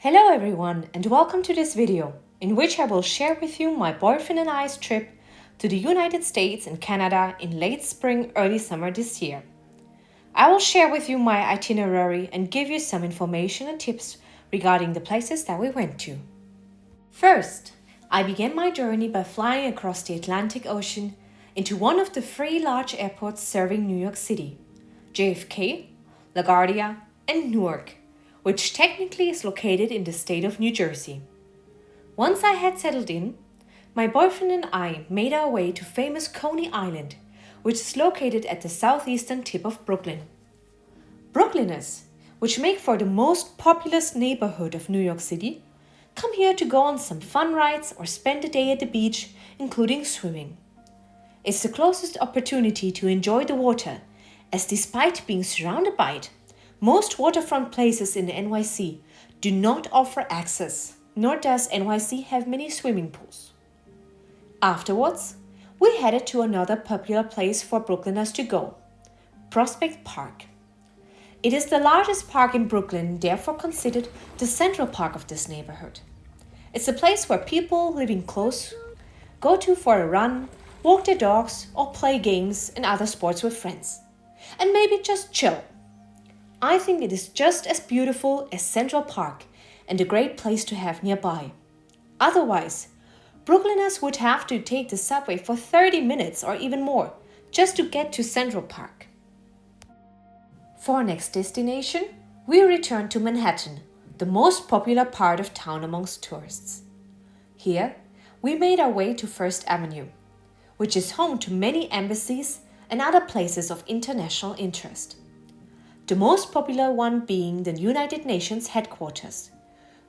Hello everyone and welcome to this video in which I will share with you my boyfriend and I's trip to the United States and Canada in late spring, early summer this year. I will share with you my itinerary and give you some information and tips regarding the places that we went to. First, I began my journey by flying across the Atlantic Ocean into one of the three large airports serving New York City: JFK, LaGuardia, and Newark, which technically is located in the state of New Jersey. Once I had settled in, my boyfriend and I made our way to famous Coney Island, which is located at the southeastern tip of Brooklyn. Brooklyners, which make for the most populous neighborhood of New York City, come here to go on some fun rides or spend a day at the beach, including swimming. It's the closest opportunity to enjoy the water, as despite being surrounded by it, most waterfront places in the NYC do not offer access, nor does NYC have many swimming pools. Afterwards, we headed to another popular place for Brooklyners to go, Prospect Park. It is the largest park in Brooklyn and therefore considered the central park of this neighborhood. It's a place where people living close go to for a run, walk their dogs, or play games and other sports with friends, and maybe just chill. I think it is just as beautiful as Central Park and a great place to have nearby. Otherwise, Brooklyners would have to take the subway for 30 minutes or even more just to get to Central Park. For our next destination, we returned to Manhattan, the most popular part of town amongst tourists. Here, we made our way to First Avenue, which is home to many embassies and other places of international interest. The most popular one being the United Nations headquarters,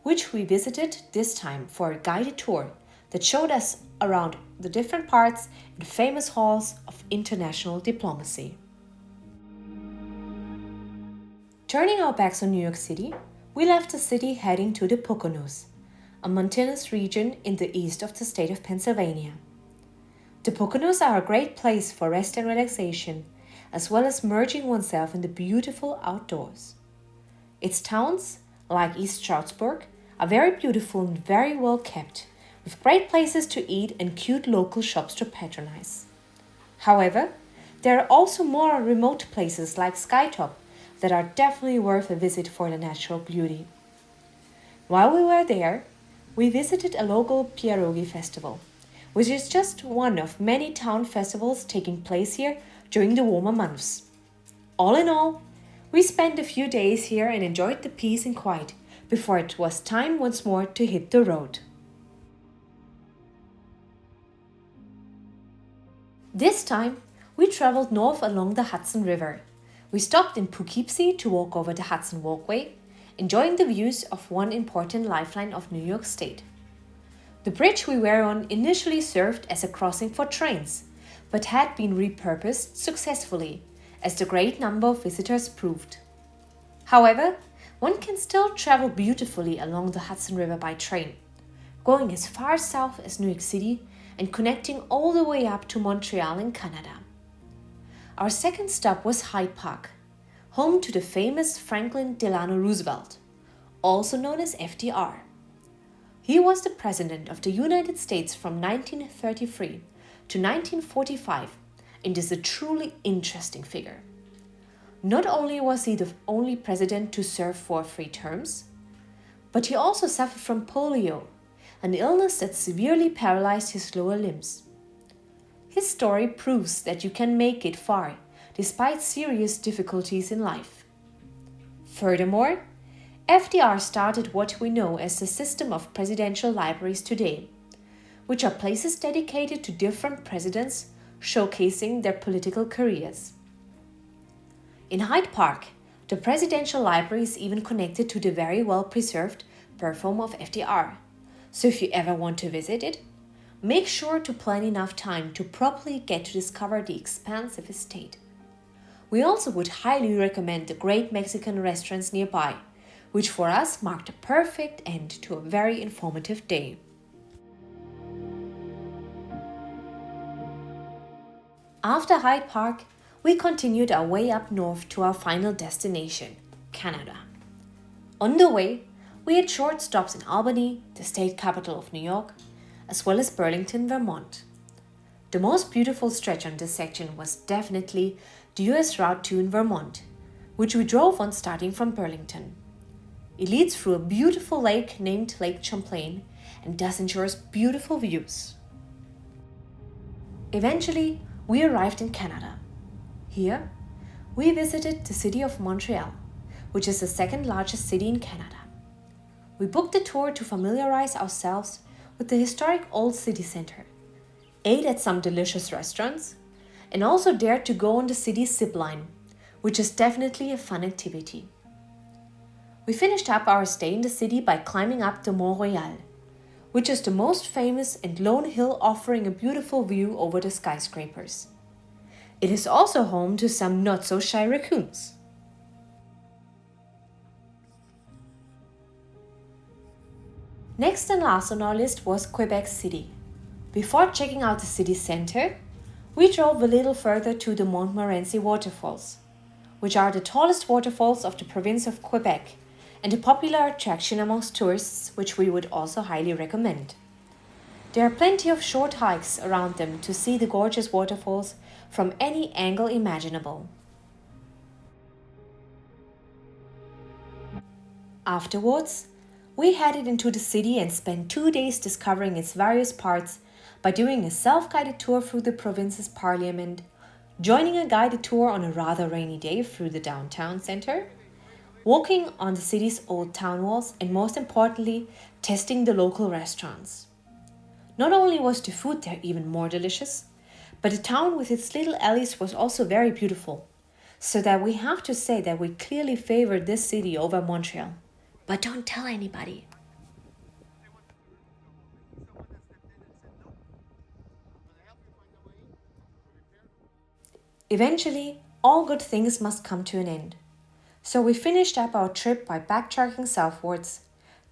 which we visited this time for a guided tour that showed us around the different parts and famous halls of international diplomacy. Turning our backs on New York City, we left the city heading to the Poconos, a mountainous region in the east of the state of Pennsylvania. The Poconos are a great place for rest and relaxation, as well as merging oneself in the beautiful outdoors. Its towns, like East Stroudsburg, are very beautiful and very well kept, with great places to eat and cute local shops to patronize. However, there are also more remote places like Skytop that are definitely worth a visit for the natural beauty. While we were there, we visited a local pierogi festival, which is just one of many town festivals taking place here during the warmer months. All in all, we spent a few days here and enjoyed the peace and quiet before it was time once more to hit the road. This time, we traveled north along the Hudson River. We stopped in Poughkeepsie to walk over the Hudson Walkway, enjoying the views of one important lifeline of New York State. The bridge we were on initially served as a crossing for trains, but had been repurposed successfully, as the great number of visitors proved. However, one can still travel beautifully along the Hudson River by train, going as far south as New York City and connecting all the way up to Montreal in Canada. Our second stop was Hyde Park, home to the famous Franklin Delano Roosevelt, also known as FDR. He was the President of the United States from 1933 to 1945 and is a truly interesting figure. Not only was he the only president to serve for 3 terms, but he also suffered from polio, an illness that severely paralyzed his lower limbs. His story proves that you can make it far despite serious difficulties in life. Furthermore, FDR started what we know as the system of presidential libraries today, which are places dedicated to different presidents showcasing their political careers. In Hyde Park, the presidential library is even connected to the very well-preserved birth home of FDR, so if you ever want to visit it, make sure to plan enough time to properly get to discover the expansive estate. We also would highly recommend the great Mexican restaurants nearby, which for us marked a perfect end to a very informative day. After Hyde Park, we continued our way up north to our final destination, Canada. On the way, We had short stops in Albany, the state capital of New York, as well as Burlington, Vermont. The most beautiful stretch on this section was definitely the US Route 2 in Vermont, which we drove on starting from Burlington. It leads through a beautiful lake named Lake Champlain and thus ensures beautiful views. Eventually, we arrived in Canada. Here, we visited the city of Montreal, which is the second largest city in Canada. We booked a tour to familiarize ourselves with the historic old city center, ate at some delicious restaurants, and also dared to go on the city's zip line, which is definitely a fun activity. We finished up our stay in the city by climbing up the Mont Royal, which is the most famous and lone hill offering a beautiful view over the skyscrapers. It is also home to some not-so-shy raccoons. Next and last on our list was Quebec City. Before checking out the city center, we drove a little further to the Montmorency waterfalls, which are the tallest waterfalls of the province of Quebec and a popular attraction amongst tourists, which we would also highly recommend. There are plenty of short hikes around them to see the gorgeous waterfalls from any angle imaginable. Afterwards, we headed into the city and spent 2 days discovering its various parts by doing a self-guided tour through the province's parliament, joining a guided tour on a rather rainy day through the downtown center, walking on the city's old town walls, and most importantly, testing the local restaurants. Not only was the food there even more delicious, but the town with its little alleys was also very beautiful, so that we have to say that we clearly favored this city over Montreal. But don't tell anybody. Eventually, all good things must come to an end. So we finished up our trip by backtracking southwards,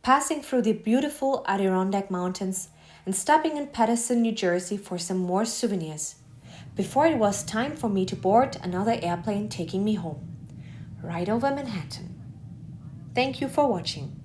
passing through the beautiful Adirondack Mountains and stopping in Paterson, New Jersey for some more souvenirs, before it was time for me to board another airplane taking me home, right over Manhattan. Thank you for watching.